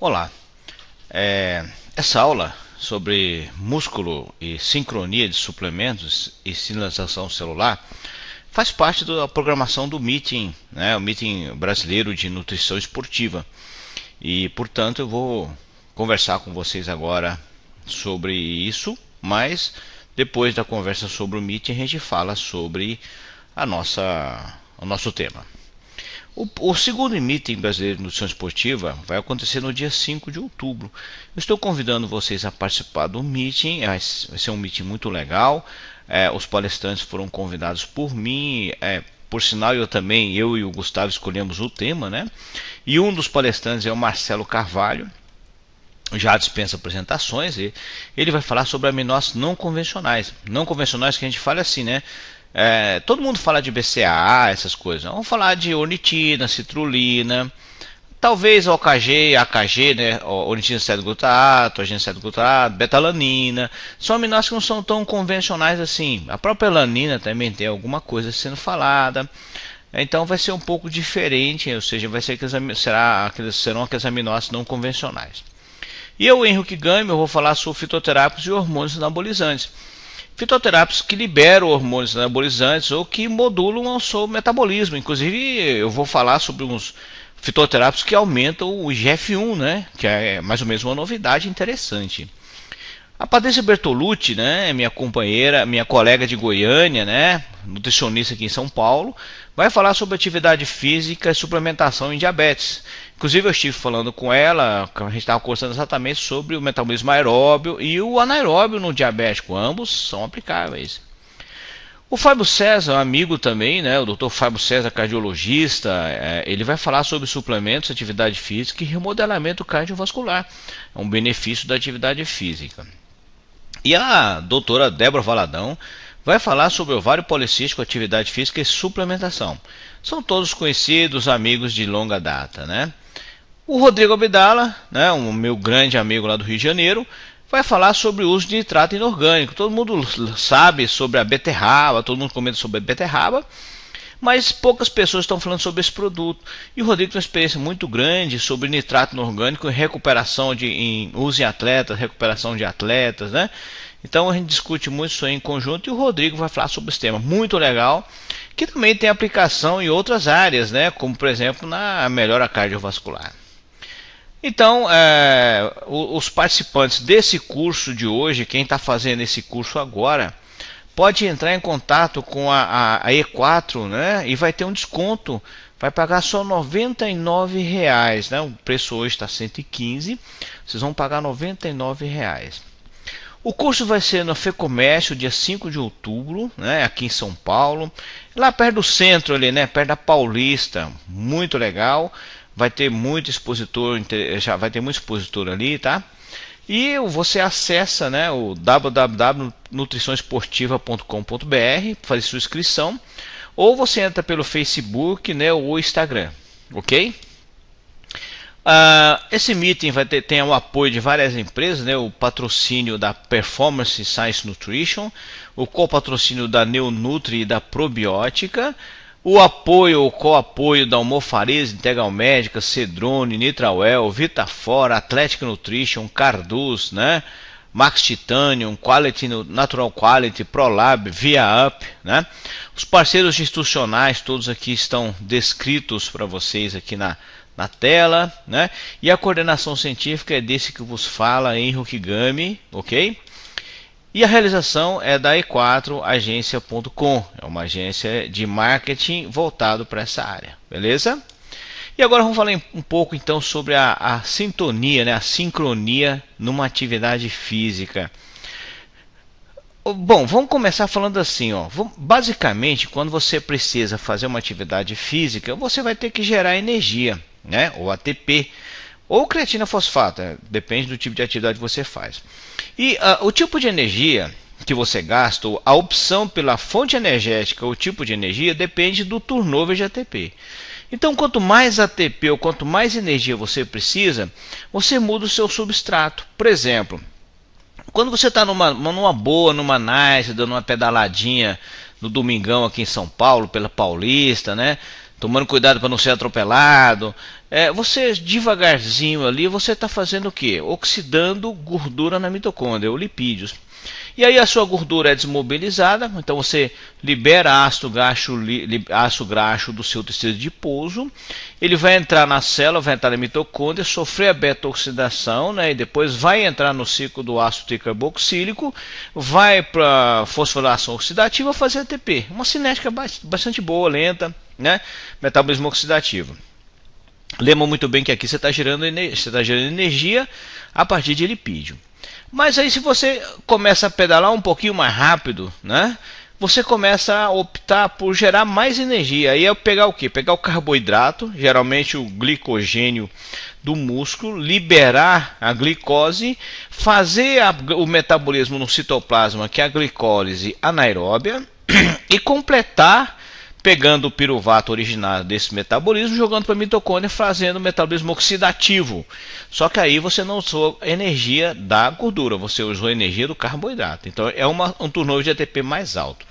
Olá, essa aula sobre músculo e sincronia de suplementos e sinalização celular faz parte da programação do Meeting, o Meeting Brasileiro de Nutrição Esportiva. E, portanto, eu vou conversar com vocês agora sobre isso, mas depois da conversa sobre o Meeting a gente fala sobre o nosso tema. O segundo Meeting Brasileiro de Nutrição Esportiva vai acontecer no dia 5 de outubro. Eu estou convidando vocês a participar do Meeting, vai ser um Meeting muito legal. Os palestrantes foram convidados por mim, por sinal eu e o Gustavo escolhemos o tema, né? E um dos palestrantes é o Marcelo Carvalho, já dispensa apresentações, e ele vai falar sobre aminoácidos não convencionais. Não convencionais que a gente fala assim, né? Todo mundo fala de BCAA, essas coisas. Vamos falar de ornitina, citrulina, talvez OKG, AKG, né? Ornitina acetilglutarato, agente acetilglutarato, betalanina. São aminoácidos que não são tão convencionais assim. A própria alanina também tem alguma coisa sendo falada. Então vai ser um pouco diferente, ou seja, serão aqueles aminoácidos não convencionais. E eu, Henrique Gami, eu vou falar sobre fitoterápicos e hormônios anabolizantes. Fitoterápicos que liberam hormônios anabolizantes ou que modulam o seu metabolismo. Inclusive, eu vou falar sobre uns fitoterápicos que aumentam o IGF-1, né? Que é mais ou menos uma novidade interessante. A Patrícia Bertolucci, né, minha companheira, minha colega de Goiânia, né, nutricionista aqui em São Paulo, vai falar sobre atividade física e suplementação em diabetes. Inclusive eu estive falando com ela, a gente estava conversando exatamente sobre o metabolismo aeróbio e o anaeróbio no diabético, ambos são aplicáveis. O Fábio César, amigo também, né, o Dr. Fábio César, cardiologista, ele vai falar sobre suplementos, atividade física e remodelamento cardiovascular, é um benefício da atividade física. E a doutora Débora Valadão vai falar sobre ovário policístico, atividade física e suplementação. São todos conhecidos, amigos de longa data, né? O Rodrigo Abdala, né, um meu grande amigo lá do Rio de Janeiro, vai falar sobre o uso de nitrato inorgânico. Todo mundo sabe sobre a beterraba, todo mundo comenta sobre a beterraba, mas poucas pessoas estão falando sobre esse produto. E o Rodrigo tem uma experiência muito grande sobre nitrato inorgânico em recuperação em uso em atletas, recuperação de atletas, né? Então a gente discute muito isso aí em conjunto e o Rodrigo vai falar sobre esse tema muito legal, que também tem aplicação em outras áreas, né? Como por exemplo na melhora cardiovascular. Então, os participantes desse curso de hoje, quem está fazendo esse curso agora, pode entrar em contato com a E4, né? E vai ter um desconto, vai pagar só R$ 99,00, né? O preço hoje está 115, vocês vão pagar R$ 99,00. O curso vai ser no FEComércio, dia 5 de outubro, né? Aqui em São Paulo, lá perto do centro ali, né? Perto da Paulista, muito legal. Vai ter muito expositor, já vai ter muito expositor ali, tá? E você acessa, né, o www.nutriçãoesportiva.com.br, fazer sua inscrição, ou você entra pelo Facebook, né, ou Instagram, ok? Esse meeting tem o apoio de várias empresas, né, o patrocínio da Performance Science Nutrition, o copatrocínio da Neonutri e da Probiótica, o co-apoio da Almofarese, Integral Médica, Cedrone, Nitrawell, Vitafora, Athletic Nutrition, Carduz, né? Max Titanium, Quality, Natural Quality, ProLab, Via Up, né? Os parceiros institucionais todos aqui estão descritos para vocês aqui na tela, né? E a coordenação científica é desse que vos fala, Henrique Gami, ok? E a realização é da E4agência.com, é uma agência de marketing voltado para essa área, beleza? E agora vamos falar um pouco então sobre a sintonia, né, a sincronia numa atividade física. Bom, vamos começar falando assim, ó. Basicamente, quando você precisa fazer uma atividade física, você vai ter que gerar energia, né, ou ATP, ou creatina fosfato, depende do tipo de atividade que você faz. E o tipo de energia que você gasta, ou a opção pela fonte energética, o tipo de energia, depende do turnover de ATP. Então, quanto mais ATP ou quanto mais energia você precisa, você muda o seu substrato. Por exemplo, quando você está numa boa, numa nice, dando uma pedaladinha no domingão aqui em São Paulo, pela Paulista, né? Tomando cuidado para não ser atropelado, você devagarzinho ali, você está fazendo o que? Oxidando gordura na mitocôndria, ou lipídios. E aí a sua gordura é desmobilizada, então você libera ácido graxo do seu tecido adiposo, ele vai entrar na célula, vai entrar na mitocôndria, sofrer a beta-oxidação, né, e depois vai entrar no ciclo do ácido tricarboxílico, vai para a fosforilação oxidativa fazer ATP, uma cinética bastante boa, lenta, né, metabolismo oxidativo. Lembra muito bem que aqui você está gerando energia a partir de lipídio. Mas aí se você começa a pedalar um pouquinho mais rápido, né, você começa a optar por gerar mais energia. Aí é pegar o que? Pegar o carboidrato, geralmente o glicogênio do músculo, liberar a glicose, fazer o metabolismo no citoplasma, que é a glicólise anaeróbia, e completar pegando o piruvato originário desse metabolismo, jogando para a mitocôndria, fazendo o metabolismo oxidativo. Só que aí você não usou energia da gordura, você usou energia do carboidrato. Então é um turnover de ATP mais alto.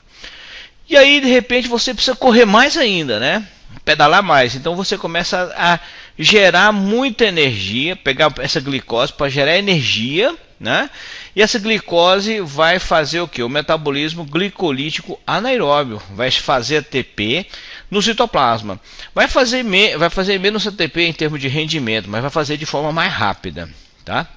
E aí, de repente, você precisa correr mais ainda, né? Pedalar mais. Então você começa a gerar muita energia, pegar essa glicose para gerar energia, né? E essa glicose vai fazer o que? O metabolismo glicolítico anaeróbio, vai fazer ATP no citoplasma. Vai fazer menos ATP em termos de rendimento, mas vai fazer de forma mais rápida, tá?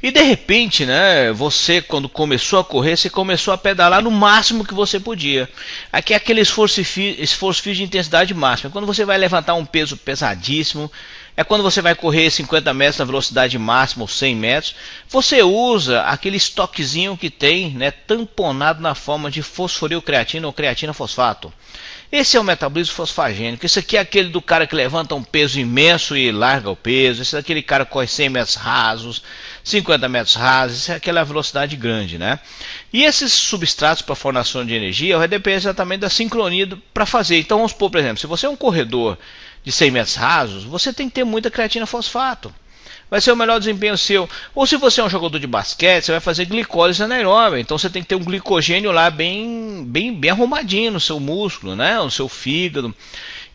E de repente, né, você quando começou a correr, você começou a pedalar no máximo que você podia. Aqui é aquele esforço físico de intensidade máxima. Quando você vai levantar um peso pesadíssimo, é quando você vai correr 50 metros na velocidade máxima ou 100 metros, você usa aquele estoquezinho que tem, né, tamponado na forma de fosforilcreatina ou creatina fosfato. Esse é o metabolismo fosfagênico. Esse aqui é aquele do cara que levanta um peso imenso e larga o peso. Esse é aquele cara que corre 100 metros rasos, 50 metros rasos. Essa é aquela velocidade grande, né? E esses substratos para formação de energia vai depender exatamente da sincronia para fazer. Então vamos supor, por exemplo, se você é um corredor de 100 metros rasos, você tem que ter muita creatina fosfato. Vai ser o melhor desempenho seu. Ou se você é um jogador de basquete, você vai fazer glicólise anaeróbica. Então você tem que ter um glicogênio lá bem arrumadinho no seu músculo, né? No seu fígado.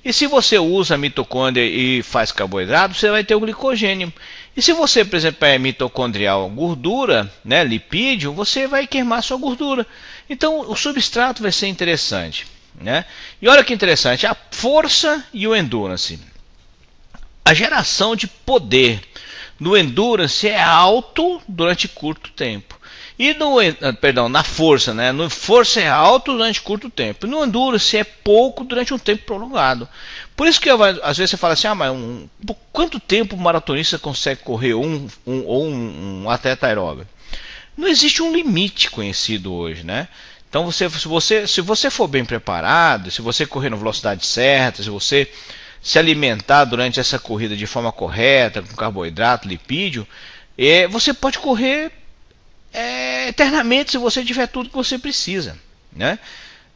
E se você usa a mitocôndria e faz carboidrato, você vai ter o glicogênio. E se você, por exemplo, é mitocondrial gordura, né, lipídio, você vai queimar sua gordura. Então o substrato vai ser interessante, né? E olha que interessante, a força e o endurance. A geração de poder no endurance é alto durante curto tempo. E na força, né? No força é alto durante curto tempo. No endurance é pouco durante um tempo prolongado. Por isso que às vezes você fala assim, mas por quanto tempo um maratonista consegue correr um atleta aeróbico? Não existe um limite conhecido hoje, né? Então se você for bem preparado, se você correr na velocidade certa, se você se alimentar durante essa corrida de forma correta, com carboidrato, lipídio, você pode correr eternamente se você tiver tudo que você precisa, né?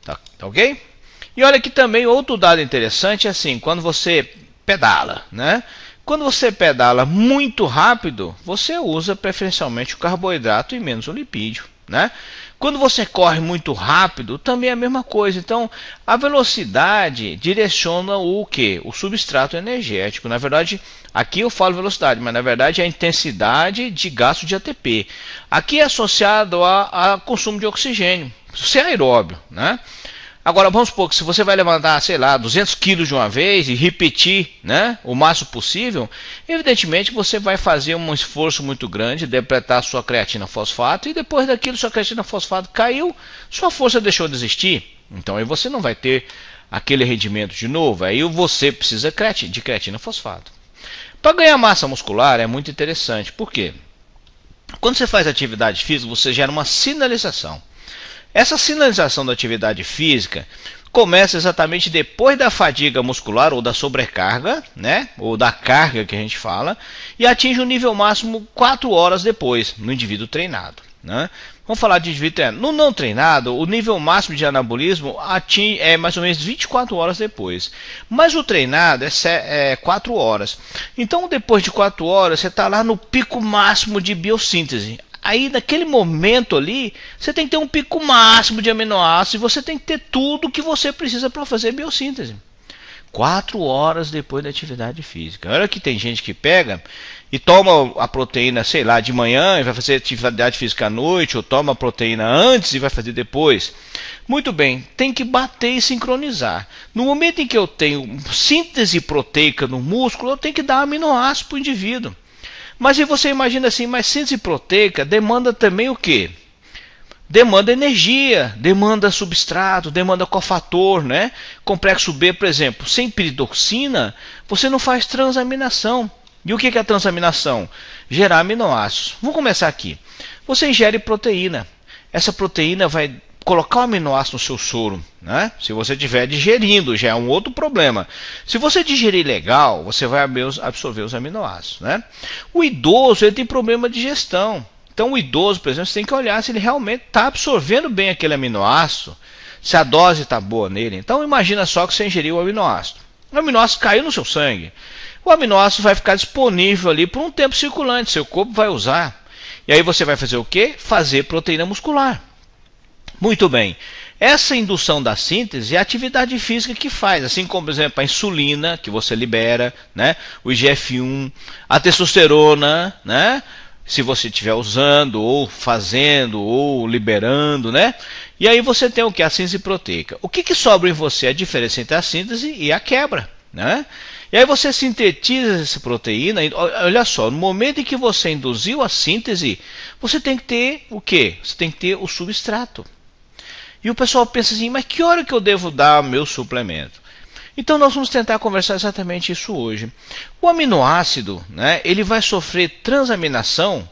Tá ok? E olha aqui também outro dado interessante, assim, quando você pedala, né? Quando você pedala muito rápido, você usa preferencialmente o carboidrato e menos o lipídio, né? Quando você corre muito rápido, também é a mesma coisa. Então, a velocidade direciona o que? O substrato energético. Na verdade, aqui eu falo velocidade, mas na verdade é a intensidade de gasto de ATP. Aqui é associado a consumo de oxigênio. Isso é aeróbio, né? Agora, vamos supor que se você vai levantar, sei lá, 200 quilos de uma vez e repetir, né, o máximo possível, evidentemente você vai fazer um esforço muito grande, depletar sua creatina fosfato, e depois daquilo sua creatina fosfato caiu, sua força deixou de existir. Então aí você não vai ter aquele rendimento de novo, aí você precisa de creatina fosfato. Para ganhar massa muscular é muito interessante, por quê? Quando você faz atividade física, você gera uma sinalização. Essa sinalização da atividade física começa exatamente depois da fadiga muscular ou da sobrecarga, né? Ou da carga que a gente fala, e atinge o nível máximo 4 horas depois, no indivíduo treinado, né? Vamos falar de indivíduo treinado. No não treinado, o nível máximo de anabolismo é mais ou menos 24 horas depois. Mas o treinado é 4 horas. Então, depois de 4 horas, você está lá no pico máximo de biossíntese. Aí, naquele momento ali, você tem que ter um pico máximo de aminoácidos e você tem que ter tudo que você precisa para fazer biossíntese. 4 horas depois da atividade física. Olha que tem gente que pega e toma a proteína, sei lá, de manhã e vai fazer atividade física à noite, ou toma a proteína antes e vai fazer depois. Muito bem, tem que bater e sincronizar. No momento em que eu tenho síntese proteica no músculo, eu tenho que dar aminoácido para o indivíduo. Mas se você imagina assim, mas síntese proteica demanda também o quê? Demanda energia, demanda substrato, demanda cofator, né? Complexo B, por exemplo, sem piridoxina, você não faz transaminação. E o que é a transaminação? Gerar aminoácidos. Vamos começar aqui. Você ingere proteína. Essa proteína vai colocar o aminoácido no seu soro, né? Se você estiver digerindo, já é um outro problema. Se você digerir legal, você vai absorver os aminoácidos, né? O idoso, ele tem problema de digestão. Então o idoso, por exemplo, você tem que olhar se ele realmente está absorvendo bem aquele aminoácido, se a dose está boa nele. Então imagina só que você ingeriu o aminoácido. O aminoácido caiu no seu sangue. O aminoácido vai ficar disponível ali por um tempo circulante, seu corpo vai usar. E aí você vai fazer o quê? Fazer proteína muscular. Muito bem. Essa indução da síntese é a atividade física que faz, assim como, por exemplo, a insulina que você libera, né? O IGF-1, a testosterona, né? Se você estiver usando, ou fazendo, ou liberando, né? E aí você tem o que? A síntese proteica. O que sobra em você? A diferença entre a síntese e a quebra, né? E aí você sintetiza essa proteína. Olha só, no momento em que você induziu a síntese, você tem que ter o quê? Você tem que ter o substrato. E o pessoal pensa assim, mas que hora que eu devo dar meu suplemento? Então nós vamos tentar conversar exatamente isso hoje. O aminoácido, né, ele vai sofrer transaminação.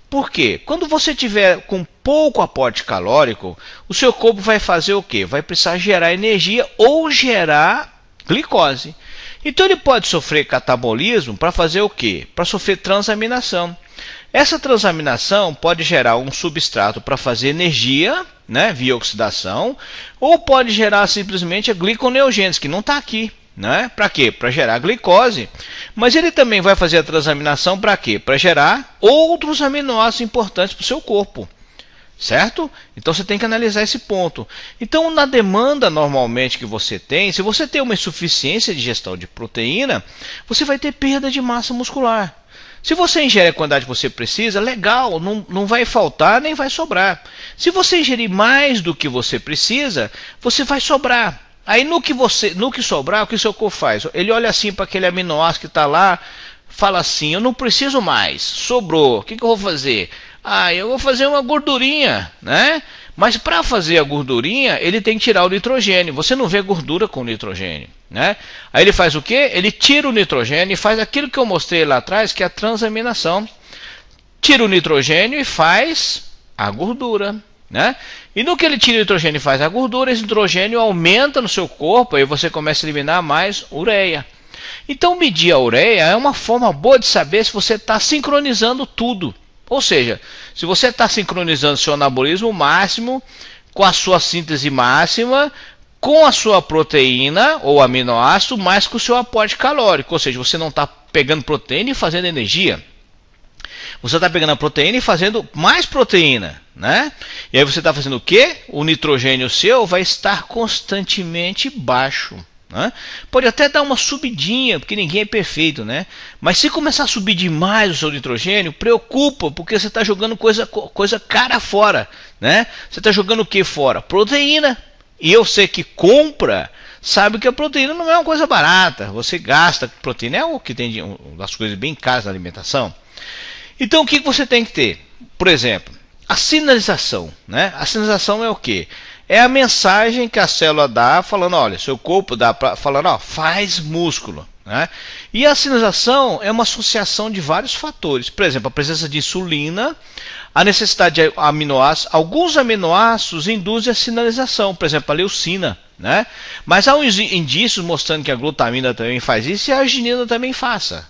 Por quê? Quando você tiver com pouco aporte calórico, o seu corpo vai fazer o quê? Vai precisar gerar energia ou gerar glicose. Então ele pode sofrer catabolismo para fazer o quê? Para sofrer transaminação. Essa transaminação pode gerar um substrato para fazer energia, né, via oxidação, ou pode gerar simplesmente a gliconeogênese, que não está aqui. Né? Para quê? Para gerar glicose. Mas ele também vai fazer a transaminação para quê? Para gerar outros aminoácidos importantes para o seu corpo. Certo? Então você tem que analisar esse ponto. Então, na demanda normalmente que você tem, se você tem uma insuficiência de ingestão de proteína, você vai ter perda de massa muscular. Se você ingere a quantidade que você precisa, legal, não vai faltar nem vai sobrar. Se você ingerir mais do que você precisa, você vai sobrar. Aí no que sobrar, o que o seu corpo faz? Ele olha assim para aquele aminoácido que está lá, fala assim, eu não preciso mais, sobrou, o que eu vou fazer? Eu vou fazer uma gordurinha, né? Mas para fazer a gordurinha, ele tem que tirar o nitrogênio. Você não vê gordura com nitrogênio, né? Aí ele faz o quê? Ele tira o nitrogênio e faz aquilo que eu mostrei lá atrás, que é a transaminação. Tira o nitrogênio e faz a gordura, né? E no que ele tira o nitrogênio e faz a gordura, esse nitrogênio aumenta no seu corpo e você começa a eliminar mais ureia. Então medir a ureia é uma forma boa de saber se você está sincronizando tudo. Ou seja, se você está sincronizando seu anabolismo máximo com a sua síntese máxima, com a sua proteína ou aminoácido, mais com o seu aporte calórico. Ou seja, você não está pegando proteína e fazendo energia. Você está pegando a proteína e fazendo mais proteína, né? E aí você está fazendo o quê? O nitrogênio seu vai estar constantemente baixo. Né? Pode até dar uma subidinha, porque ninguém é perfeito, né? Mas se começar a subir demais o seu nitrogênio, preocupa, porque você está jogando coisa cara fora, né? Você está jogando o que fora? Proteína. E eu sei que compra, sabe que a proteína não é uma coisa barata. Você gasta, proteína é o que tem das coisas bem caras na alimentação. Então o que você tem que ter? Por exemplo, a sinalização, né? A sinalização é o quê? É a mensagem que a célula dá falando, olha, seu corpo dá falando, ó, faz músculo, né? E a sinalização é uma associação de vários fatores. Por exemplo, a presença de insulina, a necessidade de aminoácidos. Alguns aminoácidos induzem a sinalização, por exemplo, a leucina, né? Mas há indícios mostrando que a glutamina também faz isso e a arginina também faça.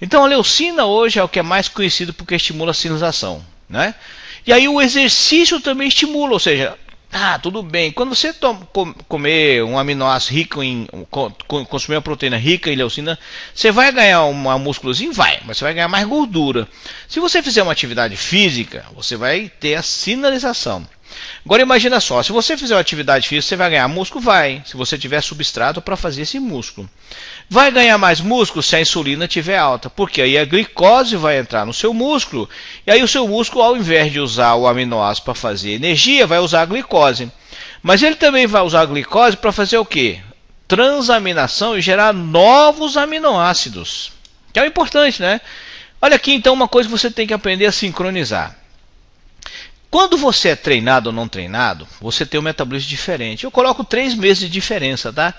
Então a leucina hoje é o que é mais conhecido porque estimula a sinalização, né? E aí o exercício também estimula, ou seja, tudo bem. Quando você comer um aminoácido rico em consumir uma proteína rica em leucina, você vai ganhar um músculozinho? Vai, mas você vai ganhar mais gordura. Se você fizer uma atividade física, você vai ter a sinalização. Agora imagina só, se você fizer uma atividade física, você vai ganhar músculo? Vai, se você tiver substrato para fazer esse músculo. Vai ganhar mais músculo se a insulina estiver alta, porque aí a glicose vai entrar no seu músculo, e aí o seu músculo, ao invés de usar o aminoácido para fazer energia, vai usar a glicose. Mas ele também vai usar a glicose para fazer o quê? Transaminação e gerar novos aminoácidos, que é o importante, né? Olha aqui então uma coisa que você tem que aprender a sincronizar. Quando você é treinado ou não treinado, você tem um metabolismo diferente. Eu coloco 3 meses de diferença, tá?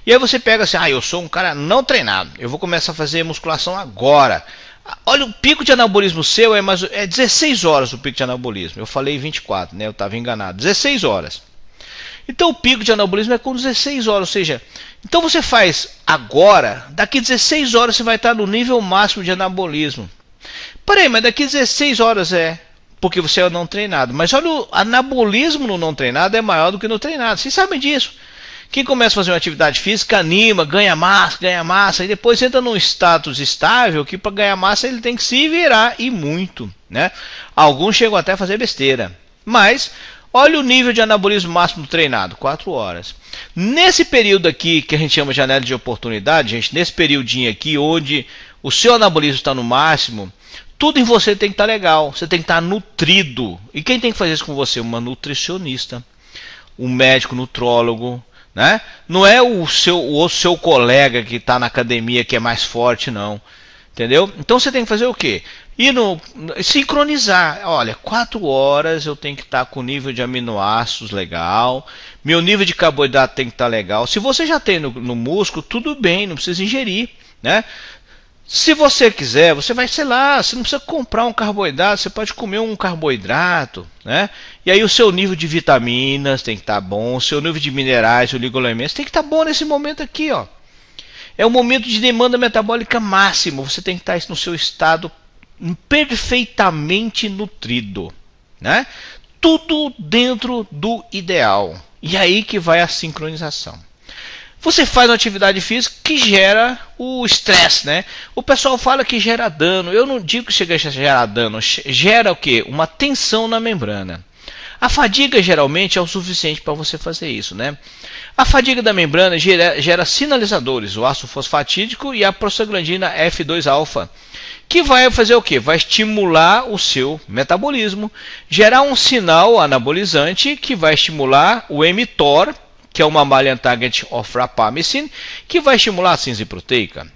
E aí você pega assim, eu sou um cara não treinado, eu vou começar a fazer musculação agora. Olha, o pico de anabolismo seu é 16 horas o pico de anabolismo. Eu falei 24, né? Eu estava enganado. 16 horas. Então o pico de anabolismo é com 16 horas, ou seja, então você faz agora, daqui 16 horas você vai estar no nível máximo de anabolismo. Peraí, mas daqui 16 horas porque você é não treinado. Mas olha, o anabolismo no não treinado é maior do que no treinado. Vocês sabem disso. Quem começa a fazer uma atividade física anima, ganha massa, e depois entra num status estável que para ganhar massa ele tem que se virar e muito, né? Alguns chegam até a fazer besteira. Mas olha o nível de anabolismo máximo treinado, 4 horas. Nesse período aqui, que a gente chama de janela de oportunidade, gente, nesse periodinho aqui, onde o seu anabolismo está no máximo, tudo em você tem que estar legal, você tem que estar nutrido. E quem tem que fazer isso com você? Uma nutricionista, um médico nutrólogo, né? Não é o seu colega que está na academia que é mais forte, não. Entendeu? Então você tem que fazer o quê? Sincronizar. Olha, 4 horas eu tenho que estar com o nível de aminoácidos legal, meu nível de carboidrato tem que estar legal. Se você já tem no músculo, tudo bem, não precisa ingerir, né? Se você quiser, você vai, sei lá, você não precisa comprar um carboidrato, você pode comer um carboidrato, né? E aí o seu nível de vitaminas tem que estar bom, o seu nível de minerais, oligoelementos tem que estar bom nesse momento aqui, ó. É o momento de demanda metabólica máxima, você tem que estar no seu estado perfeitamente nutrido, né? Tudo dentro do ideal. E aí que vai a sincronização. Você faz uma atividade física que gera o estresse, né? O pessoal fala que gera dano. Eu não digo que chega a gerar dano. Gera o quê? Uma tensão na membrana. A fadiga geralmente é o suficiente para você fazer isso, né? A fadiga da membrana gera sinalizadores, o ácido fosfatídico e a prostaglandina F2-alfa, que vai fazer o quê? Vai estimular o seu metabolismo, gerar um sinal anabolizante que vai estimular o mTOR, que é uma mammalian target of rapamycin, que vai estimular a síntese proteica.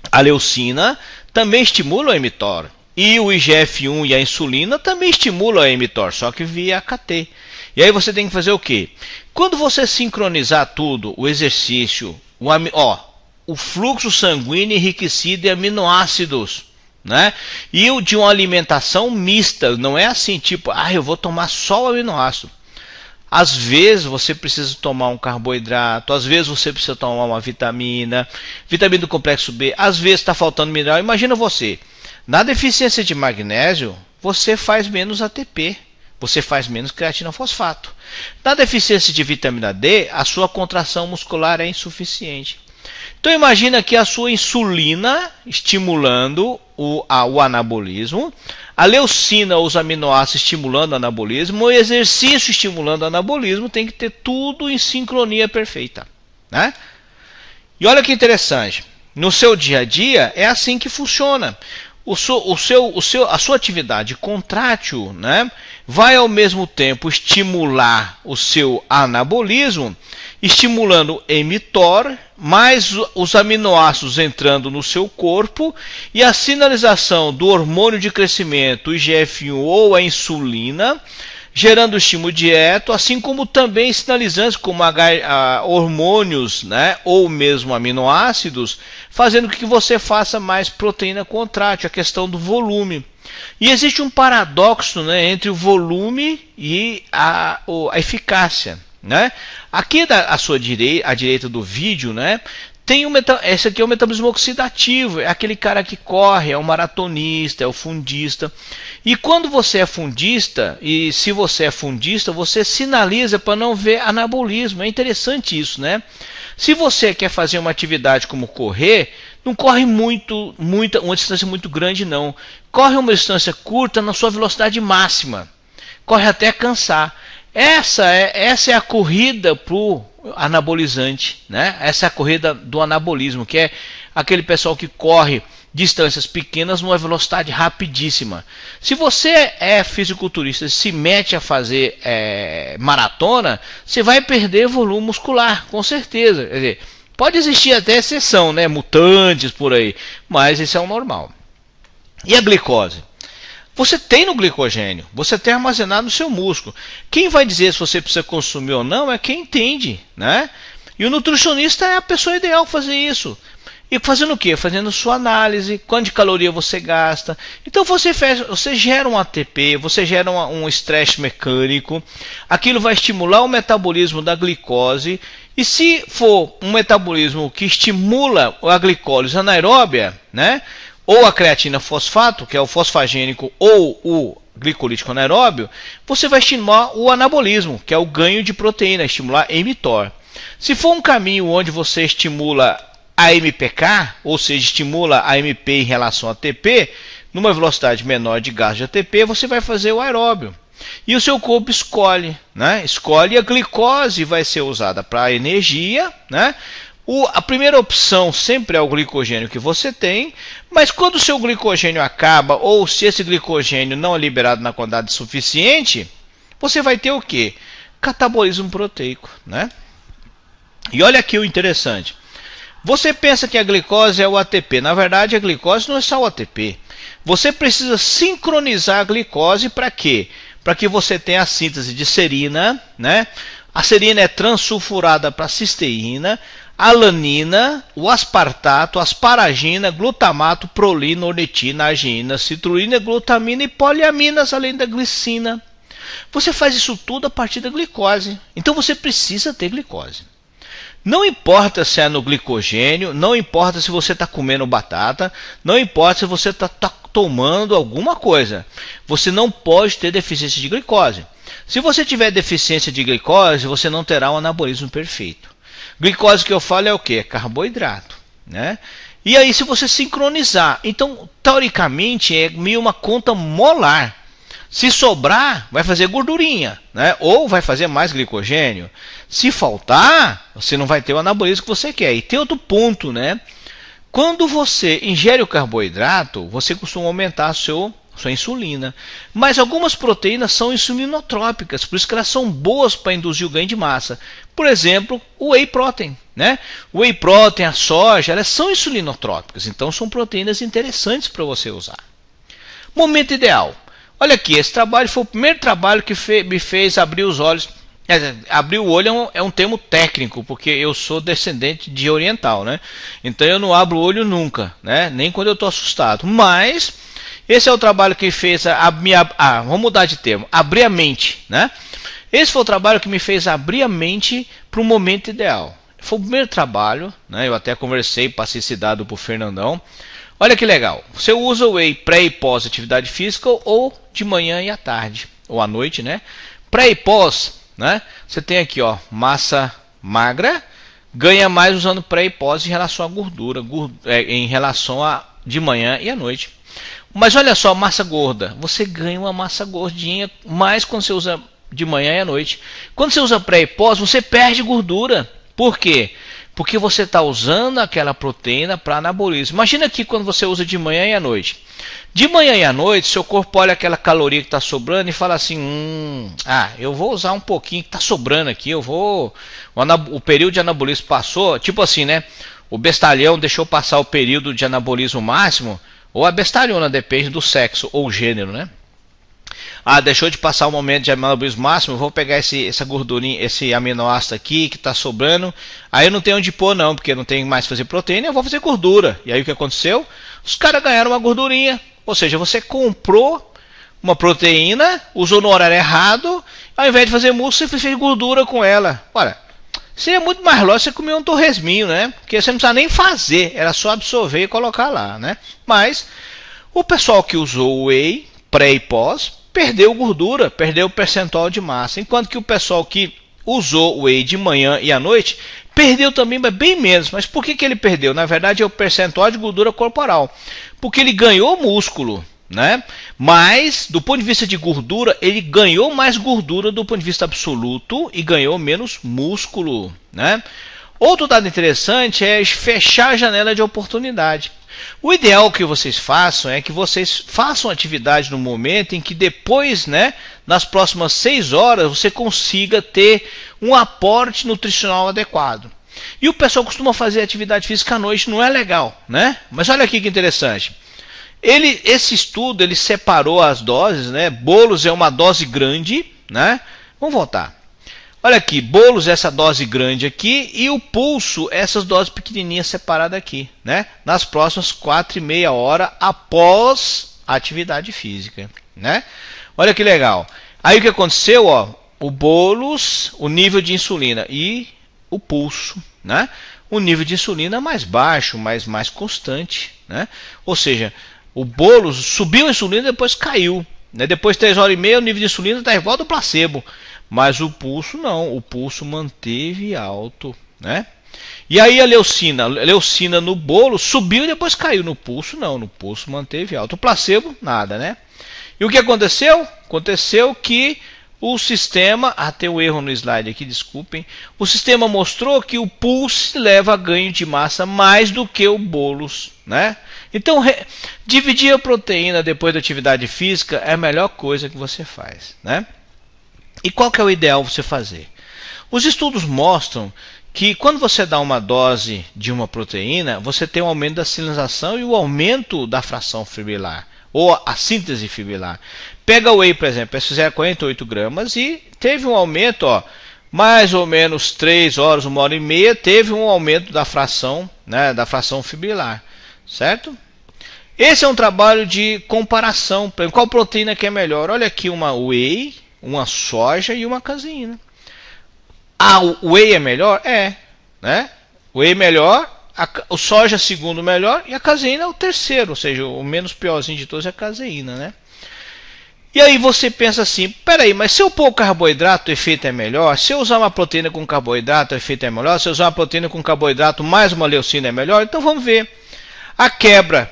A leucina também estimula o mTOR. E o IGF-1 e a insulina também estimulam a mTOR, só que via AKT. E aí você tem que fazer o quê? Quando você sincronizar tudo, o exercício, o fluxo sanguíneo enriquecido em aminoácidos, né? E o de uma alimentação mista, não é assim, tipo, eu vou tomar só o aminoácido. Às vezes você precisa tomar um carboidrato, às vezes você precisa tomar uma vitamina do complexo B, às vezes está faltando mineral. Imagina você, na deficiência de magnésio, você faz menos ATP, você faz menos creatina fosfato. Na deficiência de vitamina D, a sua contração muscular é insuficiente. Então imagina que a sua insulina estimulando o anabolismo, a leucina, os aminoácidos estimulando o anabolismo, o exercício estimulando o anabolismo, tem que ter tudo em sincronia perfeita, né? E olha que interessante, no seu dia a dia é assim que funciona. A sua atividade contrátil, né, vai ao mesmo tempo estimular o seu anabolismo, estimulando mTOR, mais os aminoácidos entrando no seu corpo e a sinalização do hormônio de crescimento, o IGF-1 ou a insulina, gerando estímulo direto, assim como também sinalizantes como hormônios, né, ou mesmo aminoácidos, fazendo com que você faça mais proteína contrátil, a questão do volume. E existe um paradoxo, né, entre o volume e a eficácia, né? Aqui à direita do vídeo, né, tem esse aqui é o metabolismo oxidativo, é aquele cara que corre, é o maratonista, é o fundista. E quando você é fundista, e se você é fundista, você sinaliza para não ver anabolismo. É interessante isso, né? Se você quer fazer uma atividade como correr, não corre uma distância muito grande, não. Corre uma distância curta na sua velocidade máxima. Corre até cansar. Essa é a corrida pro anabolizante, né? Essa é a corrida do anabolismo, que é aquele pessoal que corre distâncias pequenas numa velocidade rapidíssima. Se você é fisiculturista e se mete a fazer maratona, você vai perder volume muscular, com certeza. Quer dizer, pode existir até exceção, né? Mutantes por aí, mas esse é o normal. E a glicose? Você tem no glicogênio, você tem armazenado no seu músculo. Quem vai dizer se você precisa consumir ou não é quem entende, né? E o nutricionista é a pessoa ideal para fazer isso. E fazendo o quê? Fazendo sua análise, quanto de caloria você gasta. Então você gera um ATP, você gera um estresse mecânico. Aquilo vai estimular o metabolismo da glicose. E se for um metabolismo que estimula a glicólise anaeróbia, né? Ou a creatina fosfato, que é o fosfagênico, ou o glicolítico anaeróbio, você vai estimular o anabolismo, que é o ganho de proteína, estimular mTOR. Se for um caminho onde você estimula a MPK, ou seja, estimula a MP em relação a ATP, numa velocidade menor de gasto de ATP, você vai fazer o aeróbio. E o seu corpo escolhe, né? Escolhe, a glicose vai ser usada para energia, né? A primeira opção sempre é o glicogênio que você tem, mas quando o seu glicogênio acaba, ou se esse glicogênio não é liberado na quantidade suficiente, você vai ter o quê? Catabolismo proteico, né? E olha aqui o interessante. Você pensa que a glicose é o ATP. Na verdade, a glicose não é só o ATP. Você precisa sincronizar a glicose para quê? Para que você tenha a síntese de serina, né? A serina é transsulfurada para cisteína, alanina, o aspartato, asparagina, glutamato, prolina, ornitina, arginina, citrulina, glutamina e poliaminas, além da glicina. Você faz isso tudo a partir da glicose. Então você precisa ter glicose. Não importa se é no glicogênio, não importa se você está comendo batata, não importa se você está tomando alguma coisa. Você não pode ter deficiência de glicose. Se você tiver deficiência de glicose, você não terá um anabolismo perfeito. Glicose que eu falo é o que? É carboidrato, né? E aí se você sincronizar, então teoricamente é meio uma conta molar. Se sobrar, vai fazer gordurinha, né? Ou vai fazer mais glicogênio. Se faltar, você não vai ter o anabolismo que você quer. E tem outro ponto, né? Quando você ingere o carboidrato, você costuma aumentar a sua insulina. Mas algumas proteínas são insulinotrópicas, por isso que elas são boas para induzir o ganho de massa. Por exemplo, o whey protein, né? O whey protein, a soja, elas são insulinotrópicas, então são proteínas interessantes para você usar. Momento ideal. Olha aqui, esse trabalho foi o primeiro trabalho que me fez abrir os olhos. Abrir o olho é um termo técnico, porque eu sou descendente de oriental, né? Então eu não abro o olho nunca, né? Nem quando eu estou assustado. Mas esse é o trabalho que fez vamos mudar de termo, abrir a mente, né? Esse foi o trabalho que me fez abrir a mente para o momento ideal. Foi o primeiro trabalho, né? Eu até conversei, passei esse dado para o Fernandão. Olha que legal, você usa o whey pré e pós atividade física ou de manhã e à tarde, ou à noite, né? Pré e pós, né? Você tem aqui, ó, massa magra, ganha mais usando pré e pós em relação à gordura, em relação a de manhã e à noite. Mas olha só, massa gorda, você ganha uma massa gordinha mais quando você usa de manhã e à noite. Quando você usa pré e pós, você perde gordura. Por quê? Porque você está usando aquela proteína para anabolismo. Imagina aqui quando você usa de manhã e à noite. De manhã e à noite, seu corpo olha aquela caloria que está sobrando e fala assim, eu vou usar um pouquinho que está sobrando aqui, o período de anabolismo passou, tipo assim, né? O bestalhão deixou passar o período de anabolismo máximo, ou a bestalhona, depende do sexo ou gênero, né? Deixou de passar o momento de anabolismo máximo, eu vou pegar essa gordurinha, esse aminoácido aqui que está sobrando, aí eu não tenho onde pôr não, porque não tem mais fazer proteína, eu vou fazer gordura. E aí o que aconteceu? Os caras ganharam uma gordurinha, ou seja, você comprou uma proteína, usou no horário errado, ao invés de fazer músculo, você fez gordura com ela. Olha, seria muito mais lógico você comer um torresminho, né? Porque você não precisa nem fazer, era só absorver e colocar lá, né? Mas o pessoal que usou o whey pré e pós perdeu gordura, perdeu o percentual de massa, enquanto que o pessoal que usou o whey de manhã e à noite perdeu também, mas bem menos. Mas por que ele perdeu? Na verdade é o percentual de gordura corporal, porque ele ganhou músculo, né? Mas do ponto de vista de gordura, ele ganhou mais gordura do ponto de vista absoluto e ganhou menos músculo, né? Outro dado interessante é fechar a janela de oportunidade. O ideal que vocês façam é que vocês façam atividade no momento em que depois, né, nas próximas 6 horas, você consiga ter um aporte nutricional adequado. E o pessoal costuma fazer atividade física à noite, não é legal, né? Mas olha aqui que interessante. Esse estudo ele separou as doses, né? Bolos é uma dose grande, né? Vamos voltar. Olha aqui, bolos essa dose grande aqui e o pulso essas doses pequenininhas separadas aqui, né? Nas próximas 4,5 horas após a atividade física, né? Olha que legal. Aí o que aconteceu, ó, o bolos, o nível de insulina e o pulso, né? O nível de insulina mais baixo, mais constante, né? Ou seja, o bolos subiu a insulina e depois caiu, né? Depois de 3h30 o nível de insulina está igual ao do placebo. Mas o pulso não, o pulso manteve alto, né? E aí a leucina no bolo subiu e depois caiu. No pulso não, no pulso manteve alto. O placebo, nada, né? E o que aconteceu? Aconteceu que o sistema, tem um erro no slide aqui, desculpem. O sistema mostrou que o pulso leva a ganho de massa mais do que o bolos, né? Então, dividir a proteína depois da atividade física é a melhor coisa que você faz, né? E qual que é o ideal você fazer? Os estudos mostram que quando você dá uma dose de uma proteína, você tem um aumento da sinalização e o aumento da fração fibrilar, ou a síntese fibrilar. Pega o whey, por exemplo, eles fizeram 48 gramas e teve um aumento, ó, mais ou menos 3 horas, 1h30, teve um aumento da fração, né, da fração fibrilar, certo? Esse é um trabalho de comparação. Qual proteína que é melhor? Olha aqui uma whey, uma soja e uma caseína. O whey é melhor? É, né? O whey é melhor, o soja é segundo melhor e a caseína é o terceiro, ou seja, o menos piorzinho de todos é a caseína, né? E aí você pensa assim, peraí, mas se eu pôr carboidrato o efeito é melhor? Se eu usar uma proteína com carboidrato o efeito é melhor? Se eu usar uma proteína com carboidrato mais uma leucina é melhor? Então vamos ver. A quebra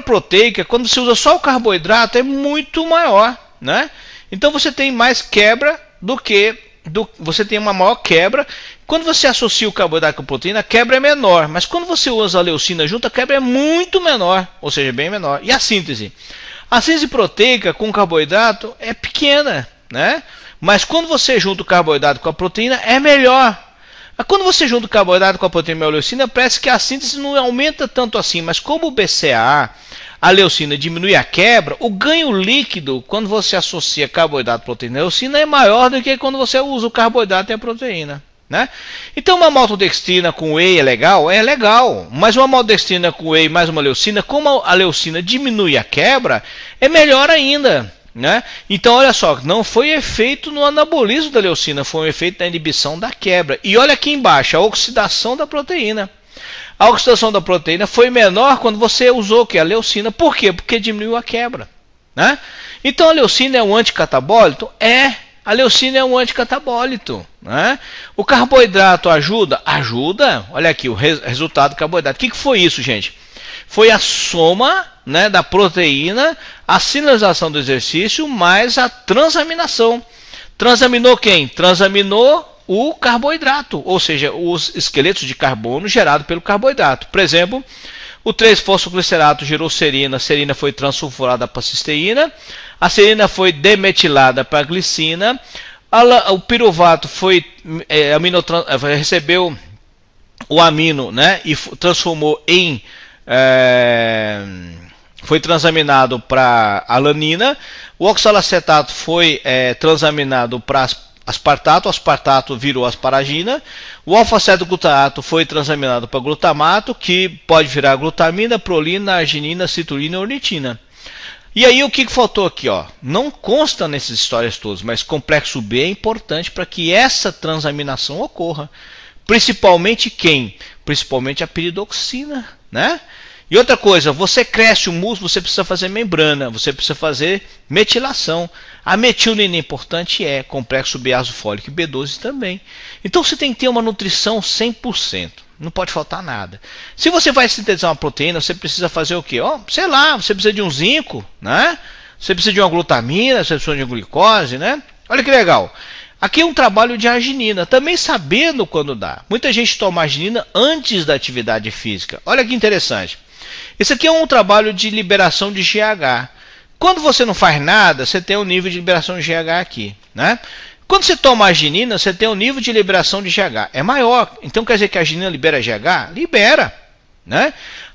proteica, quando você usa só o carboidrato, é muito maior, né? Então você tem mais quebra você tem uma maior quebra. Quando você associa o carboidrato com a proteína, a quebra é menor. Mas quando você usa a leucina junto, a quebra é muito menor, ou seja, bem menor. E a síntese? A síntese proteica com carboidrato é pequena, né? Mas quando você junta o carboidrato com a proteína, é melhor. Quando você junta o carboidrato com a proteína e a leucina, parece que a síntese não aumenta tanto assim. Mas como o BCAA, a leucina diminui a quebra, o ganho líquido, quando você associa carboidrato, proteína e leucina, é maior do que quando você usa o carboidrato e a proteína, né? Então uma maltodextrina com whey é legal? É legal. Mas uma maltodextrina com whey mais uma leucina, como a leucina diminui a quebra, é melhor ainda, né? Então olha só, não foi efeito no anabolismo da leucina, foi um efeito na inibição da quebra. E olha aqui embaixo, a oxidação da proteína. A oxidação da proteína foi menor quando você usou a leucina. Por quê? Porque diminuiu a quebra, né? Então a leucina é um anticatabólito? É. A leucina é um anticatabólito, né? O carboidrato ajuda? Ajuda. Olha aqui o resultado do carboidrato. O que foi isso, gente? Foi a soma, né, da proteína, a sinalização do exercício, mais a transaminação. Transaminou quem? Transaminou o carboidrato, ou seja, os esqueletos de carbono gerados pelo carboidrato. Por exemplo, o 3-fosfoglicerato gerou serina, a serina foi transsulfurada para cisteína, a serina foi demetilada para glicina, o piruvato foi recebeu o amino, né, e transformou em foi transaminado para alanina, o oxalacetato foi transaminado para aspartato, o aspartato virou asparagina, o alfa-cetoglutarato foi transaminado para glutamato, que pode virar glutamina, prolina, arginina, citrulina e ornitina. E aí o que faltou aqui? Ó? Não consta nessas histórias todas, mas complexo B é importante para que essa transaminação ocorra. Principalmente quem? Principalmente a piridoxina, né? E outra coisa, você cresce o músculo, você precisa fazer membrana, você precisa fazer metilação. A metilina é importante, complexo B ácido fólico e B12 também. Então você tem que ter uma nutrição 100%, Não pode faltar nada. Se você vai sintetizar uma proteína, você precisa fazer o quê? Sei lá, você precisa de um zinco, né? Você precisa de uma glutamina, você precisa de uma glicose, né? Olha que legal. Aqui é um trabalho de arginina, também sabendo quando dá. Muita gente toma arginina antes da atividade física. Olha que interessante. Esse aqui é um trabalho de liberação de GH. Quando você não faz nada, você tem um nível de liberação de GH aqui, né? Quando você toma arginina, você tem um nível de liberação de GH. É maior. Então quer dizer que a arginina libera GH? Libera, né?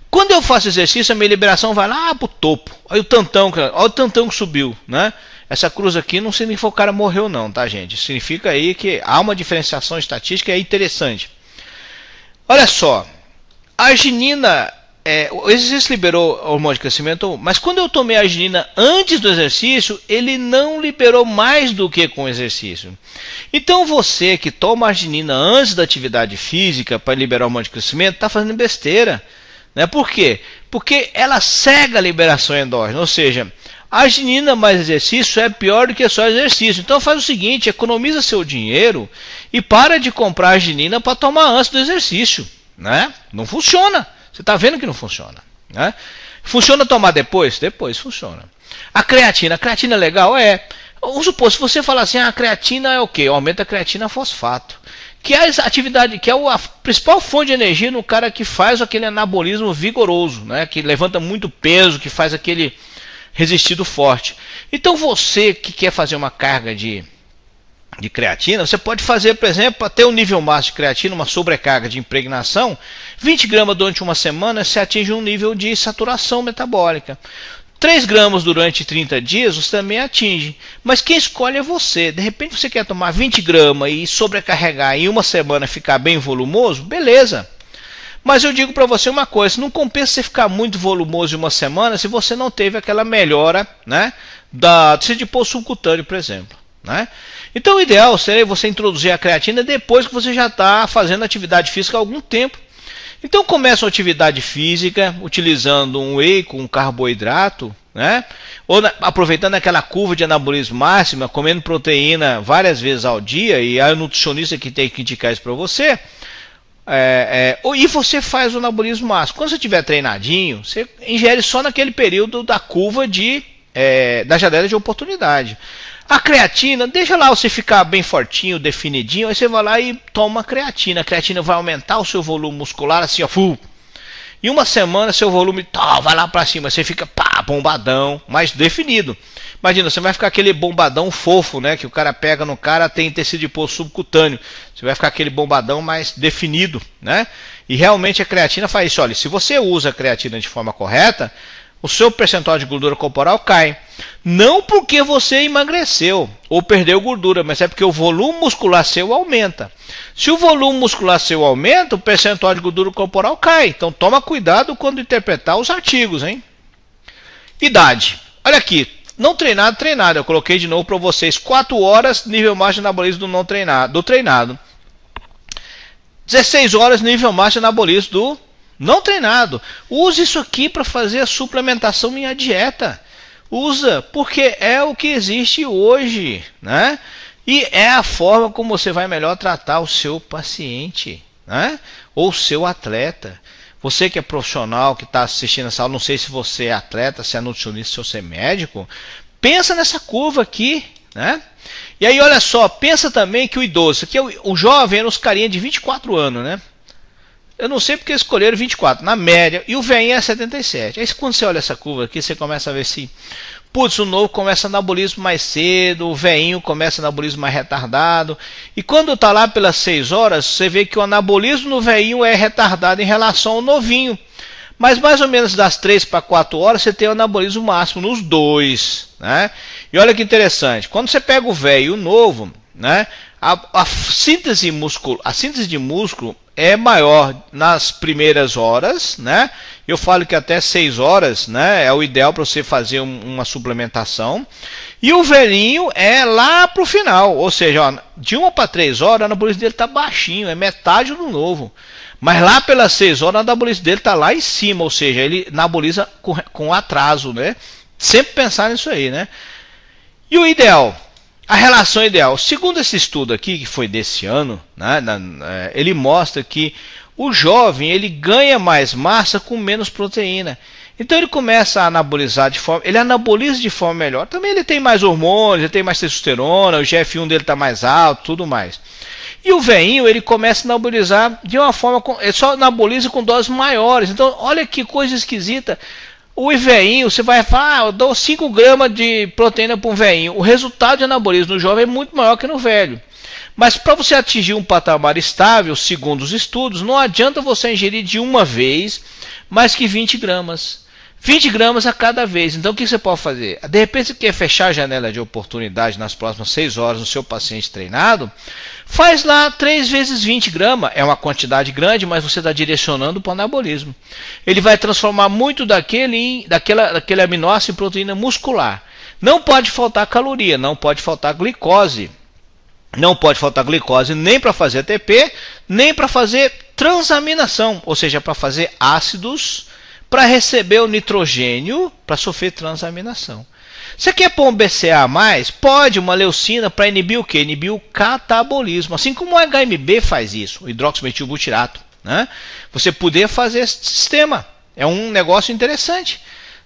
Quando eu faço exercício, a minha liberação vai lá para o topo. Olha o tantão que subiu, né? Essa cruz aqui não significa que o cara morreu não, tá, gente? Significa aí que há uma diferenciação estatística e é interessante. Olha só, a arginina, o exercício liberou hormônio de crescimento, mas quando eu tomei a arginina antes do exercício, ele não liberou mais do que com o exercício. Então você que toma arginina antes da atividade física para liberar hormônio de crescimento, está fazendo besteira. Né? Por quê? Porque ela cega a liberação endógena, ou seja, a arginina mais exercício é pior do que só exercício. Então faz o seguinte, economiza seu dinheiro e para de comprar arginina para tomar antes do exercício. Né? Não funciona. Você está vendo que não funciona. Né? Funciona tomar depois? Depois funciona. A creatina é legal? Vamos supor, se você falar assim, a creatina é o quê? Aumenta a creatina fosfato. Que é a atividade, que é a principal fonte de energia no cara que faz aquele anabolismo vigoroso, né? Que levanta muito peso, que faz aquele resistido forte. Então você que quer fazer uma carga de creatina, você pode fazer, por exemplo, para ter um nível máximo de creatina, uma sobrecarga de impregnação, 20 gramas durante uma semana, você atinge um nível de saturação metabólica. 3 gramas durante 30 dias você também atinge, mas quem escolhe é você. De repente você quer tomar 20 gramas e sobrecarregar em uma semana ficar bem volumoso, beleza. Mas eu digo para você uma coisa, não compensa você ficar muito volumoso em uma semana se você não teve aquela melhora, né, de adipose subcutâneo, por exemplo. Né? Então o ideal seria você introduzir a creatina depois que você já está fazendo atividade física há algum tempo. Então começa a atividade física utilizando um whey com carboidrato, né? Ou aproveitando aquela curva de anabolismo máxima, comendo proteína várias vezes ao dia, e a nutricionista que tem que indicar isso para você. E você faz o anabolismo máximo. Quando você estiver treinadinho, você ingere só naquele período da curva da janela de oportunidade. A creatina, deixa lá você ficar bem fortinho, definidinho, aí você vai lá e toma a creatina. A creatina vai aumentar o seu volume muscular assim, ó, em uma semana seu volume vai lá para cima, você fica bombadão, mais definido. Imagina, você vai ficar aquele bombadão fofo, né, que o cara pega no cara, tem tecido adiposo subcutâneo. Você vai ficar aquele bombadão mais definido, né? E realmente a creatina faz isso. Olha, se você usa a creatina de forma correta, o seu percentual de gordura corporal cai. Não porque você emagreceu ou perdeu gordura, mas é porque o volume muscular seu aumenta. Se o volume muscular seu aumenta, o percentual de gordura corporal cai. Então toma cuidado quando interpretar os artigos, hein? Idade. Olha aqui, não treinado, treinado. Eu coloquei de novo para vocês 4 horas nível máximo de anabolismo do não treinado, do treinado. 16 horas nível máximo de anabolismo do não treinado. Use isso aqui para fazer a suplementação minha dieta. Usa, porque é o que existe hoje, né? E é a forma como você vai melhor tratar o seu paciente, né? Ou o seu atleta. Você que é profissional, que está assistindo essa aula, não sei se você é atleta, se é nutricionista, se você é médico, pensa nessa curva aqui, né? E aí olha só, pensa também que o idoso, aqui é o jovem era os carinha de 24 anos, né? Eu não sei porque escolheram 24, na média, e o velhinho é 77. Aí quando você olha essa curva aqui, você começa a ver se, putz, o novo começa anabolismo mais cedo, o velhinho começa anabolismo mais retardado. E quando está lá pelas 6 horas, você vê que o anabolismo no velhinho é retardado em relação ao novinho. Mas mais ou menos das 3 para 4 horas, você tem o anabolismo máximo nos dois. Né? E olha que interessante, quando você pega o velho e o novo, né, a síntese de músculo é maior nas primeiras horas, né? Eu falo que até 6 horas, né, é o ideal para você fazer uma suplementação. E o velhinho é lá para o final, ou seja, ó, de 1 para 3 horas, o anabolismo dele está baixinho, é metade do novo. Mas lá pelas 6 horas, o anabolismo dele está lá em cima, ou seja, ele anaboliza com atraso, né? Sempre pensar nisso aí, né? E o ideal? A relação ideal, segundo esse estudo aqui, que foi desse ano, né, ele mostra que O jovem, ele ganha mais massa com menos proteína. Então ele começa a anabolizar de forma, ele anaboliza de forma melhor. Também ele tem mais hormônios, ele tem mais testosterona, o GF1 dele está mais alto, tudo mais. E o veinho, ele começa a anabolizar de uma forma, ele só anaboliza com doses maiores. Então olha que coisa esquisita. O veinho, você vai falar, eu dou 5 gramas de proteína para um veinho. O resultado de anabolismo no jovem é muito maior que no velho. Mas para você atingir um patamar estável, segundo os estudos, não adianta você ingerir de uma vez mais que 20 gramas. 20 gramas a cada vez. Então o que você pode fazer? De repente você quer fechar a janela de oportunidade nas próximas 6 horas no seu paciente treinado, faz lá 3 vezes 20 gramas. É uma quantidade grande, mas você está direcionando para o anabolismo. Ele vai transformar muito daquele aminoácido em proteína muscular. Não pode faltar caloria, não pode faltar glicose. Não pode faltar glicose nem para fazer ATP, nem para fazer transaminação, ou seja, para fazer ácidos, para receber o nitrogênio, para sofrer transaminação. Você quer pôr um BCA a mais? Pode, uma leucina para inibir o quê? Inibir o catabolismo, assim como o HMB faz isso, o hidroximetilbutirato, né? Você poder fazer esse sistema, é um negócio interessante.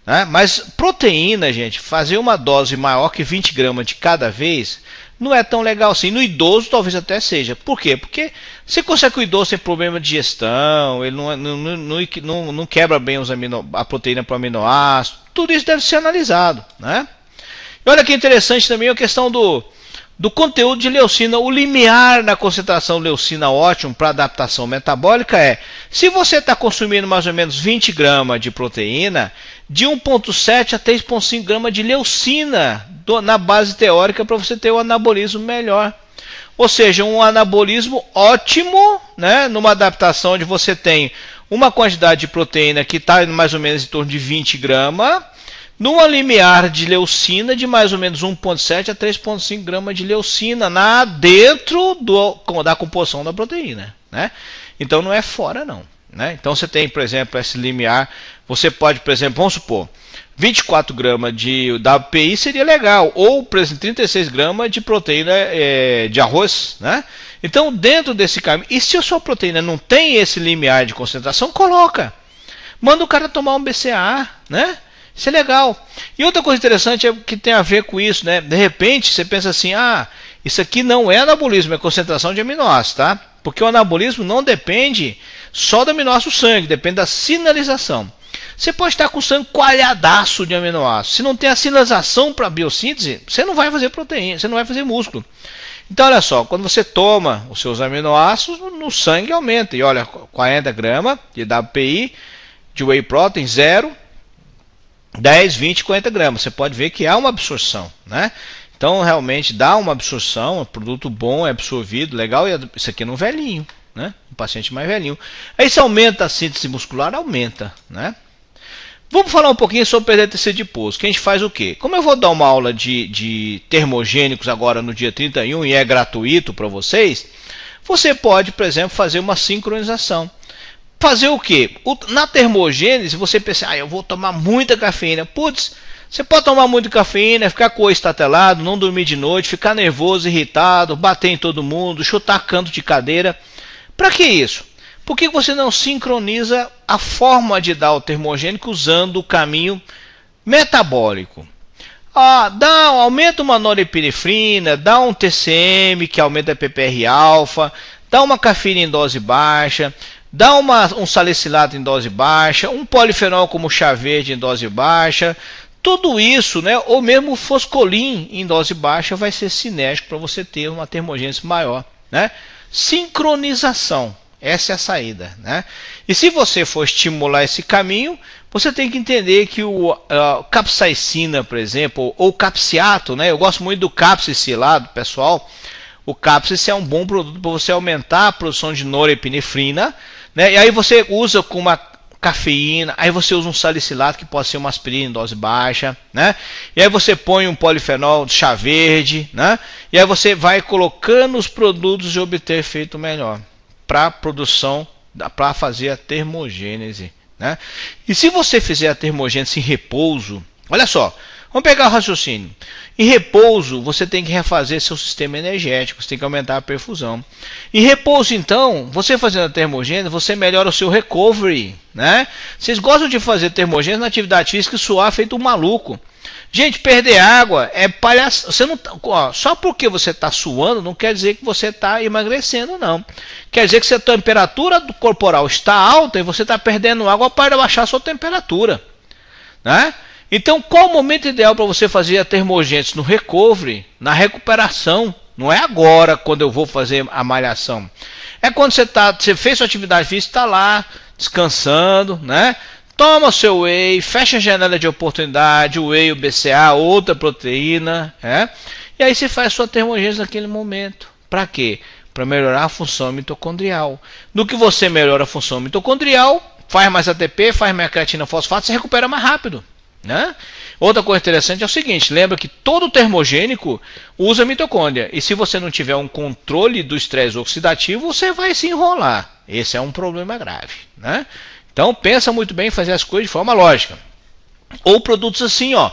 Né? Mas proteína, gente, fazer uma dose maior que 20 gramas de cada vez não é tão legal assim. No idoso talvez até seja. Por quê? Porque você consegue que o idoso tem problema de digestão, ele não quebra bem a proteína para o aminoácido. Tudo isso deve ser analisado. Né? E olha que interessante também a questão do conteúdo de leucina. O limiar na concentração de leucina ótimo para adaptação metabólica é, se você está consumindo mais ou menos 20 gramas de proteína, de 1,7 a 3,5 gramas de leucina na base teórica para você ter um anabolismo melhor. Ou seja, um anabolismo ótimo, né, numa adaptação onde você tem uma quantidade de proteína que está mais ou menos em torno de 20 gramas, numa limiar de leucina de mais ou menos 1,7 a 3,5 gramas de leucina dentro da composição da proteína. Né? Então não é fora não. Né? Então você tem, por exemplo, esse limiar. Você pode, por exemplo, vamos supor, 24 gramas de WPI seria legal. Ou, por exemplo, 36 gramas de proteína de arroz. Né? Então dentro desse caminho, e se a sua proteína não tem esse limiar de concentração, coloca. Manda o cara tomar um BCAA, né? Isso é legal. E outra coisa interessante é que tem a ver com isso, né? De repente você pensa assim, isso aqui não é anabolismo, é concentração de aminoácidos, tá? Porque o anabolismo não depende só do aminoácido do sangue, depende da sinalização. Você pode estar com o sangue coalhadaço de aminoácidos. Se não tem a sinalização para a biossíntese, você não vai fazer proteína, você não vai fazer músculo. Então olha só, quando você toma os seus aminoácidos, no sangue aumenta. E olha, 40 gramas de WPI, de whey protein, 0, 10, 20, 40 gramas. Você pode ver que há uma absorção, né? Então realmente dá uma absorção, é um produto bom, é absorvido, legal. E isso aqui é no velhinho, né? Um paciente mais velhinho. Aí se aumenta a síntese muscular, aumenta, né? Vamos falar um pouquinho sobre perder tecido adiposo. Que a gente faz o quê? Como eu vou dar uma aula de termogênicos agora no dia 31 e é gratuito para vocês, você pode, por exemplo, fazer uma sincronização. Fazer o quê? Na termogênese, você pensa, eu vou tomar muita cafeína. Putz, você pode tomar muita cafeína, ficar com o olho estatelado, não dormir de noite, ficar nervoso, irritado, bater em todo mundo, chutar canto de cadeira. Para que isso? Por que você não sincroniza a forma de dar o termogênico usando o caminho metabólico? Aumenta uma norepinefrina, dá um TCM que aumenta a PPR-alfa, dá uma cafeína em dose baixa, dá um salicilato em dose baixa, um polifenol como chá verde em dose baixa, tudo isso, né, ou mesmo foscolin em dose baixa vai ser cinético para você ter uma termogênese maior. Né? Sincronização, essa é a saída. Né? E se você for estimular esse caminho, você tem que entender que a capsaicina, por exemplo, ou capsiato, né, eu gosto muito do capsicilado, pessoal. O capsic é um bom produto para você aumentar a produção de norepinefrina, né? E aí você usa com uma cafeína, aí você usa um salicilato que pode ser uma aspirina em dose baixa, né? E aí você põe um polifenol de chá verde, né? E aí você vai colocando os produtos e obter efeito melhor para a produção, para fazer a termogênese, né? E se você fizer a termogênese em repouso, olha só, Vamos pegar o raciocínio. Em repouso, você tem que refazer seu sistema energético, você tem que aumentar a perfusão. Em repouso, então, você fazendo a termogênese, você melhora o seu recovery, né? Vocês gostam de fazer termogênese na atividade física e suar feito um maluco. Gente, perder água é palhaçada. Você não ó, só porque você está suando não quer dizer que você está emagrecendo, não. Quer dizer que se a temperatura corporal está alta e você está perdendo água para baixar a sua temperatura, né? Então, qual o momento ideal para você fazer a termogênese? No recovery, na recuperação. Não é agora, quando eu vou fazer a malhação. É quando você fez sua atividade física, está lá, descansando, né? Toma o seu whey, fecha a janela de oportunidade, o whey, o BCA, outra proteína, e aí você faz a sua termogênese naquele momento. Para quê? Para melhorar a função mitocondrial. No que você melhora a função mitocondrial, faz mais ATP, faz mais creatina fosfato, você recupera mais rápido, né? Outra coisa interessante é o seguinte, lembra que todo termogênico usa mitocôndria, e se você não tiver um controle do estresse oxidativo, você vai se enrolar. Esse é um problema grave, né? Então pensa muito bem em fazer as coisas de forma lógica. Ou produtos assim, ó,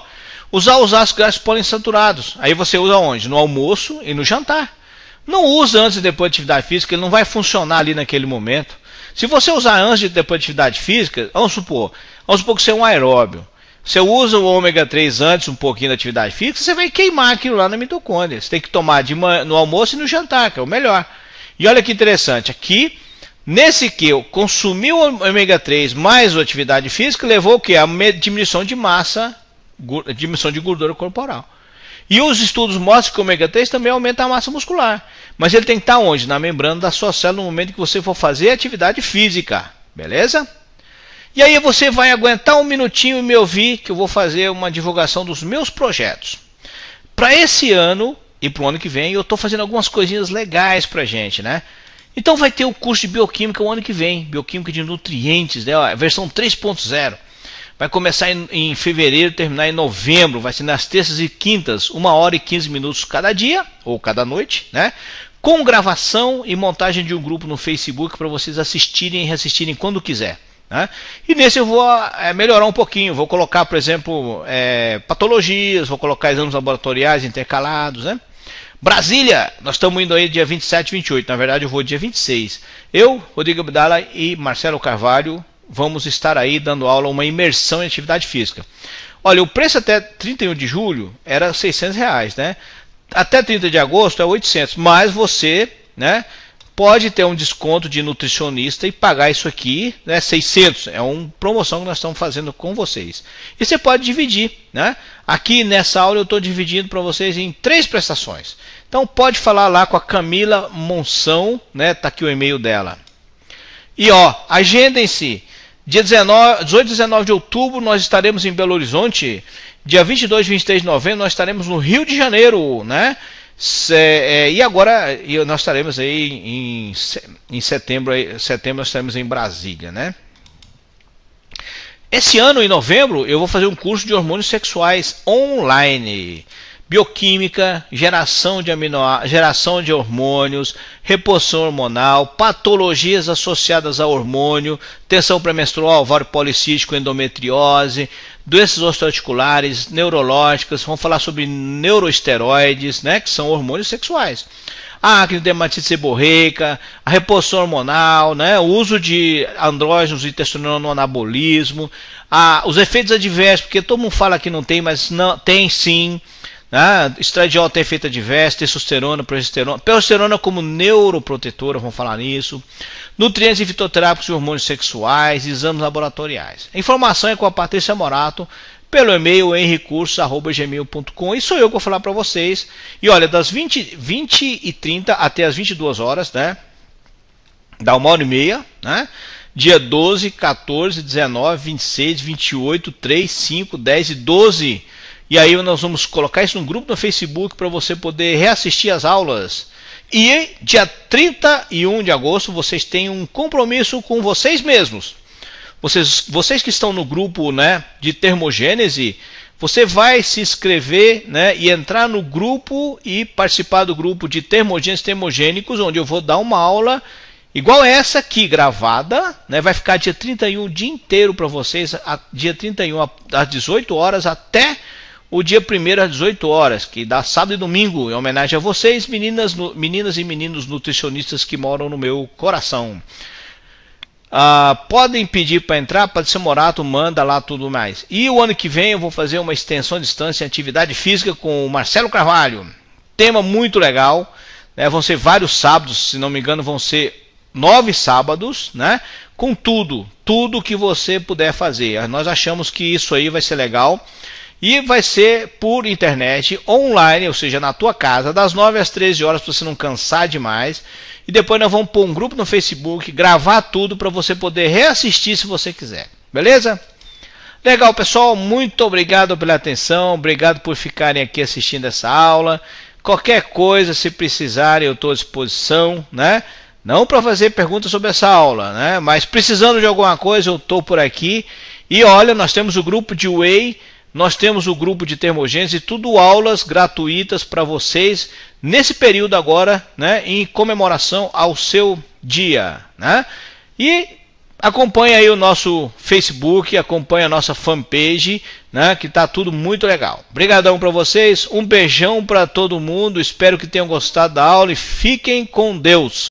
usar os ácidos graxos poliinsaturados. Aí você usa onde? No almoço e no jantar. Não usa antes e depois de atividade física, ele não vai funcionar ali naquele momento. Se você usar antes e depois de atividade física, vamos supor que você é um aeróbio. Você usa o ômega 3 antes um pouquinho da atividade física, você vai queimar aquilo lá na mitocôndria. Você tem que tomar no almoço e no jantar, que é o melhor. E olha que interessante, aqui, nesse que eu consumi o ômega 3 mais a atividade física, levou o que? A diminuição de massa, diminuição de gordura corporal. E os estudos mostram que o ômega 3 também aumenta a massa muscular. Mas ele tem que estar onde? Na membrana da sua célula no momento que você for fazer atividade física. Beleza? E aí você vai aguentar um minutinho e me ouvir que eu vou fazer uma divulgação dos meus projetos. Para esse ano e para o ano que vem eu estou fazendo algumas coisinhas legais para a gente, né? Então vai ter o curso de bioquímica o ano que vem, bioquímica de nutrientes, né? A versão 3.0. Vai começar em fevereiro, terminar em novembro, vai ser nas terças e quintas, 1 hora e 15 minutos cada dia, ou cada noite, né? Com gravação e montagem de um grupo no Facebook para vocês assistirem e reassistirem quando quiser. Né? E nesse eu vou melhorar um pouquinho, vou colocar, por exemplo, patologias, vou colocar exames laboratoriais intercalados, né? Brasília, nós estamos indo aí dia 27 e 28, na verdade eu vou dia 26. Eu, Rodrigo Abdala e Marcelo Carvalho vamos estar aí dando aula, uma imersão em atividade física. Olha, o preço até 31 de julho era R$600, né? Até 30 de agosto é 800, mas você, né, pode ter um desconto de nutricionista e pagar isso aqui, né, 600. É uma promoção que nós estamos fazendo com vocês. E você pode dividir, né? Aqui nessa aula eu estou dividindo para vocês em 3 prestações. Então pode falar lá com a Camila Monção, né? Tá aqui o e-mail dela. E ó, agendem-se. Dia 18 e 19 de outubro nós estaremos em Belo Horizonte. Dia 22 e 23 de novembro nós estaremos no Rio de Janeiro, né? E agora nós estaremos aí em setembro nós estaremos em Brasília, né? Esse ano, em novembro, eu vou fazer um curso de hormônios sexuais online. Bioquímica, geração de hormônios, reposição hormonal, patologias associadas ao hormônio, tensão pré-menstrual, ovário policístico, endometriose, doenças osteoarticulares, neurológicas, vamos falar sobre neuroesteroides, né, que são hormônios sexuais. A acne, dermatite seborreica, a reposição hormonal, né, o uso de andrógenos e testosterona no anabolismo, os efeitos adversos, porque todo mundo fala que não tem, mas não, tem sim. Estradiol tem efeito adverso, testosterona, progesterona como neuroprotetora, vamos falar nisso, nutrientes e fitoterápicos e hormônios sexuais, exames laboratoriais. A informação é com a Patrícia Morato, pelo e-mail henricursos@gmail.com, e sou eu que vou falar para vocês. E olha, das 20h30 até as 22 horas, né? Dá 1h30, né? Dia 12, 14, 19, 26, 28, 3, 5, 10 e 12. E aí nós vamos colocar isso no grupo no Facebook para você poder reassistir as aulas. E dia 31 de agosto vocês têm um compromisso com vocês mesmos. Vocês que estão no grupo, né, de termogênese, você vai se inscrever, né, e entrar no grupo e participar do grupo de termogênicos, onde eu vou dar uma aula igual essa aqui, gravada, né, vai ficar dia 31 o dia inteiro para vocês, dia 31 às 18 horas até o dia 1º às 18 horas, que dá sábado e domingo, em homenagem a vocês, meninas e meninos nutricionistas que moram no meu coração. Podem pedir para entrar, pode ser Morato, manda lá tudo mais. E o ano que vem eu vou fazer uma extensão à distância em atividade física com o Marcelo Carvalho. Tema muito legal, né? Vão ser vários sábados, se não me engano vão ser 9 sábados, né? Com tudo que você puder fazer. Nós achamos que isso aí vai ser legal. E vai ser por internet, online, ou seja, na tua casa, das 9 às 13 horas, para você não cansar demais. E depois nós vamos pôr um grupo no Facebook, gravar tudo para você poder reassistir se você quiser. Beleza? Legal, pessoal. Muito obrigado pela atenção. Obrigado por ficarem aqui assistindo essa aula. Qualquer coisa, se precisarem, eu estou à disposição, né? Não para fazer perguntas sobre essa aula, né? Mas precisando de alguma coisa, eu estou por aqui. E olha, nós temos o grupo de Whey, nós temos o grupo de Termogênese, tudo aulas gratuitas para vocês nesse período agora, né, em comemoração ao seu dia, né? E acompanhe aí o nosso Facebook, acompanhe a nossa fanpage, né, que tá tudo muito legal. Obrigadão para vocês, um beijão para todo mundo, espero que tenham gostado da aula e fiquem com Deus.